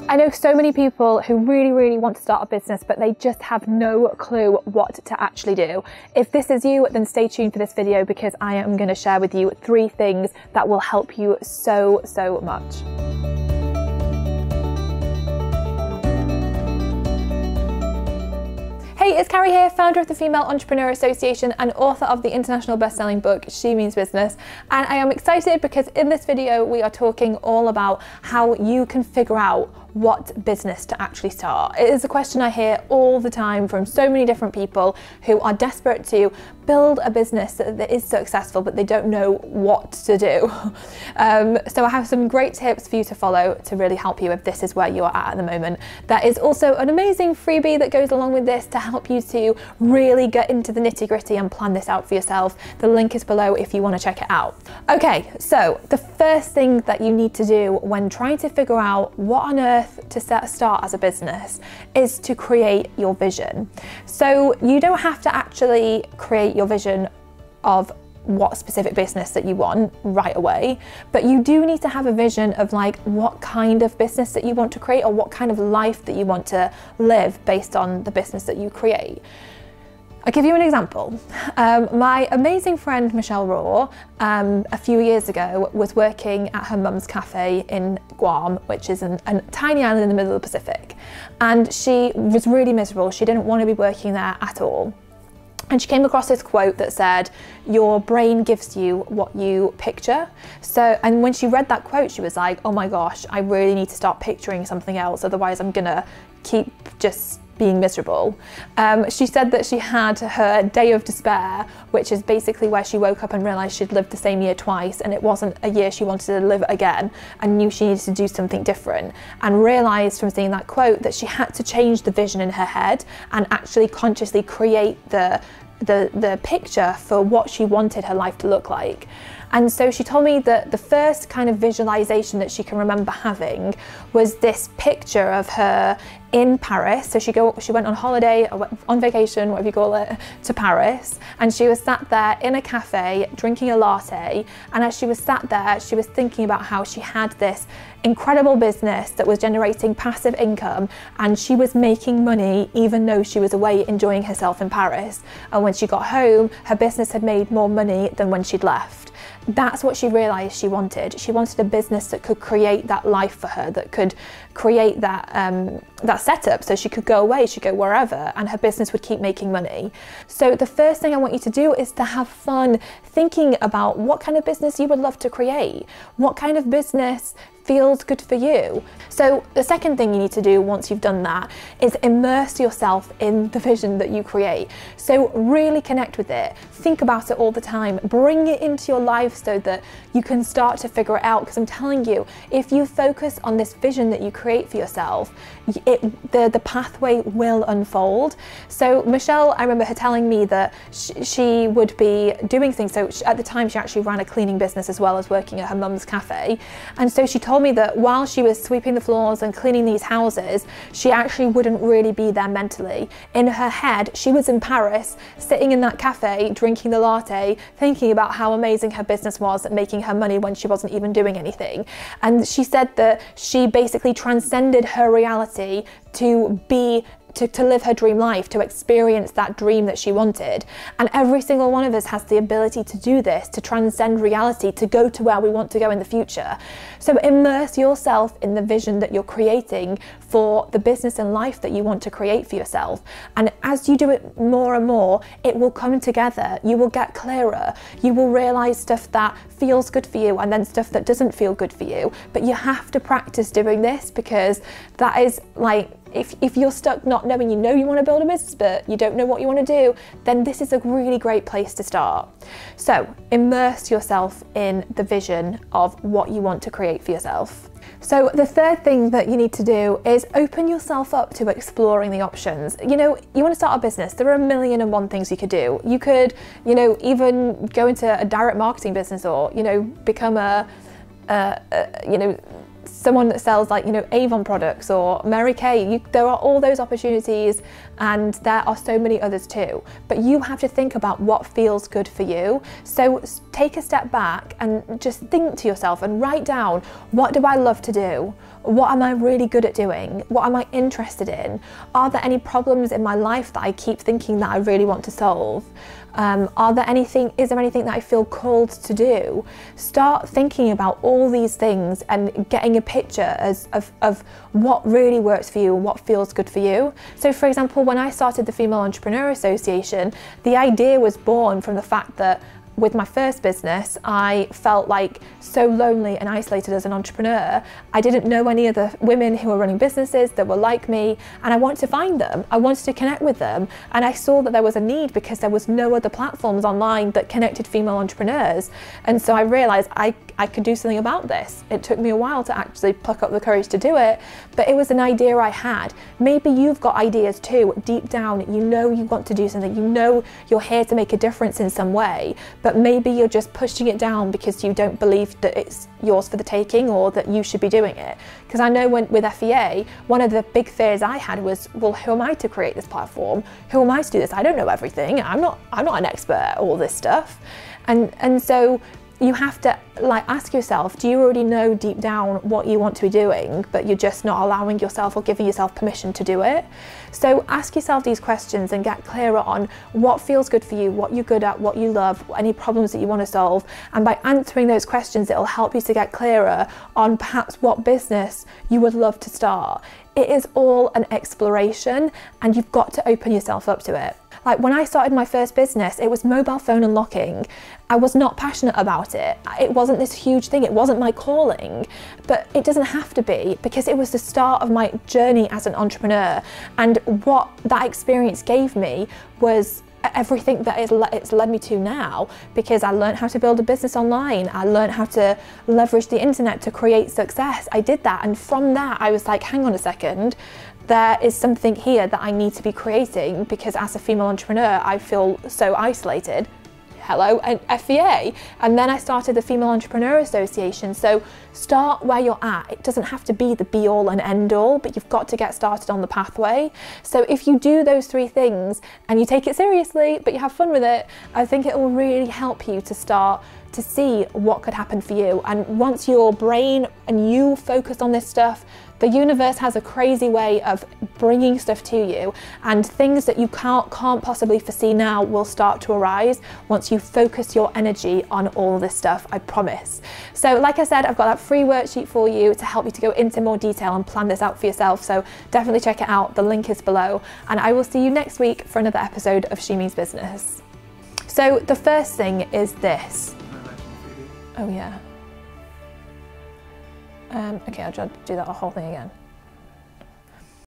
I know so many people who really want to start a business, but they just have no clue what to actually do. If this is you, then stay tuned for this video because I am going to share with you 3 things that will help you so much. Hey, it's Carrie here, founder of the Female Entrepreneur Association and author of the international best-selling book, She Means Business. And I am excited because in this video, we are talking all about how you can figure out what business to actually start. It is a question I hear all the time from so many different people who are desperate to build a business that is successful, but they don't know what to do. So I have some great tips for you to follow to really help you if this is where you are at the moment. There is also an amazing freebie that goes along with this to help you to really get into the nitty-gritty and plan this out for yourself. The link is below if you want to check it out. Okay, so the first thing that you need to do when trying to figure out what on earth to start as a business is to create your vision. So you don't have to actually create your vision of what specific business that you want right away, but you do need to have a vision of like what kind of business that you want to create or what kind of life that you want to live based on the business that you create. I'll give you an example. My amazing friend Michelle Raw, a few years ago, was working at her mum's cafe in Guam, which is a tiny island in the middle of the Pacific. And she was really miserable. She didn't want to be working there at all. And she came across this quote that said, "Your brain gives you what you picture." And when she read that quote, she was like, oh my gosh, I really need to start picturing something else. Otherwise I'm gonna keep just being miserable. She said that she had her day of despair, which is basically where she woke up and realized she'd lived the same year twice and it wasn't a year she wanted to live again and knew she needed to do something different, and realized from seeing that quote that she had to change the vision in her head and actually consciously create the picture for what she wanted her life to look like. And so she told me that the first kind of visualization that she can remember having was this picture of her in Paris. So she went on holiday, or on vacation, whatever you call it, to Paris, and she was sat there in a cafe drinking a latte, and as she was sat there, she was thinking about how she had this incredible business that was generating passive income, and she was making money even though she was away enjoying herself in Paris. And when she got home, her business had made more money than when she'd left. That's what she realized she wanted. She wanted a business that could create that life for her, that could create that setup so she could go away, she could go wherever, and her business would keep making money. So the first thing I want you to do is to have fun thinking about what kind of business you would love to create. What kind of business feels good for you? So the second thing you need to do once you've done that is immerse yourself in the vision that you create. So really connect with it, think about it all the time, bring it into your life so that you can start to figure it out. Because I'm telling you, if you focus on this vision that you create for yourself, the pathway will unfold. So Michelle, I remember her telling me that she would be doing things. So at the time she actually ran a cleaning business as well as working at her mum's cafe. And so she told me that while she was sweeping the floors and cleaning these houses, she actually wouldn't really be there mentally. In her head, she was in Paris, sitting in that cafe, drinking the latte, thinking about how amazing her business was at making her money when she wasn't even doing anything. And she said that she basically transcended her reality to live her dream life, to experience that dream that she wanted. And every single one of us has the ability to do this, to transcend reality, to go to where we want to go in the future. So immerse yourself in the vision that you're creating for the business and life that you want to create for yourself. And as you do it more and more, it will come together. You will get clearer. You will realize stuff that feels good for you and then stuff that doesn't feel good for you. But you have to practice doing this, because that is like, if you're stuck not knowing, you want to build a business but you don't know what you want to do, then this is a really great place to start. So immerse yourself in the vision of what you want to create for yourself. So the third thing that you need to do is open yourself up to exploring the options. You want to start a business, there are 1,000,001 things you could do. You could, even go into a direct marketing business, or, become someone that sells like, you know, Avon products or Mary Kay. There are all those opportunities, and there are so many others too. But you have to think about what feels good for you. So take a step back and just think to yourself and write down, what do I love to do? What am I really good at doing? What am I interested in? Are there any problems in my life that I keep thinking that I really want to solve? Is there anything that I feel called to do? Start thinking about all these things and getting a picture of what really works for you, what feels good for you. So for example, when I started the Female Entrepreneur Association, the idea was born from the fact that with my first business, I felt like so lonely and isolated as an entrepreneur. I didn't know any other women who were running businesses that were like me, and I wanted to find them. I wanted to connect with them, and I saw that there was a need because there was no other platforms online that connected female entrepreneurs. And so I realized I could do something about this. It took me a while to actually pluck up the courage to do it, but it was an idea I had. Maybe you've got ideas too. Deep down, you know you want to do something. You know you're here to make a difference in some way, but maybe you're just pushing it down because you don't believe that it's yours for the taking or that you should be doing it. Because I know with FEA, one of the big fears I had was, well, who am I to create this platform? Who am I to do this? I don't know everything. I'm not an expert at all this stuff. And so you have to like ask yourself, do you already know deep down what you want to be doing, but you're just not allowing yourself or giving yourself permission to do it? So ask yourself these questions and get clearer on what feels good for you, what you're good at, what you love, any problems that you want to solve. And by answering those questions, it'll help you to get clearer on perhaps what business you would love to start. It is all an exploration, and you've got to open yourself up to it. Like when I started my first business, it was mobile phone unlocking. I was not passionate about it. It wasn't this huge thing. It wasn't my calling, but it doesn't have to be, because it was the start of my journey as an entrepreneur. And what that experience gave me was everything that it's led me to now, because I learned how to build a business online. I learned how to leverage the internet to create success. I did that. And from that, I was like, hang on a second. There is something here that I need to be creating, because as a female entrepreneur, I feel so isolated. Hello, and FEA. And then I started the Female Entrepreneur Association. So start where you're at. It doesn't have to be the be all and end all, but you've got to get started on the pathway. So if you do those three things and you take it seriously, but you have fun with it, I think it will really help you to start to see what could happen for you. And once your brain and you focus on this stuff, the universe has a crazy way of bringing stuff to you, and things that you can't possibly foresee now will start to arise once you focus your energy on all this stuff, I promise. So like I said, I've got that free worksheet for you to help you to go into more detail and plan this out for yourself. So definitely check it out. The link is below, and I will see you next week for another episode of She Means Business. So the first thing is this. Oh yeah. Okay, I'll do that whole thing again.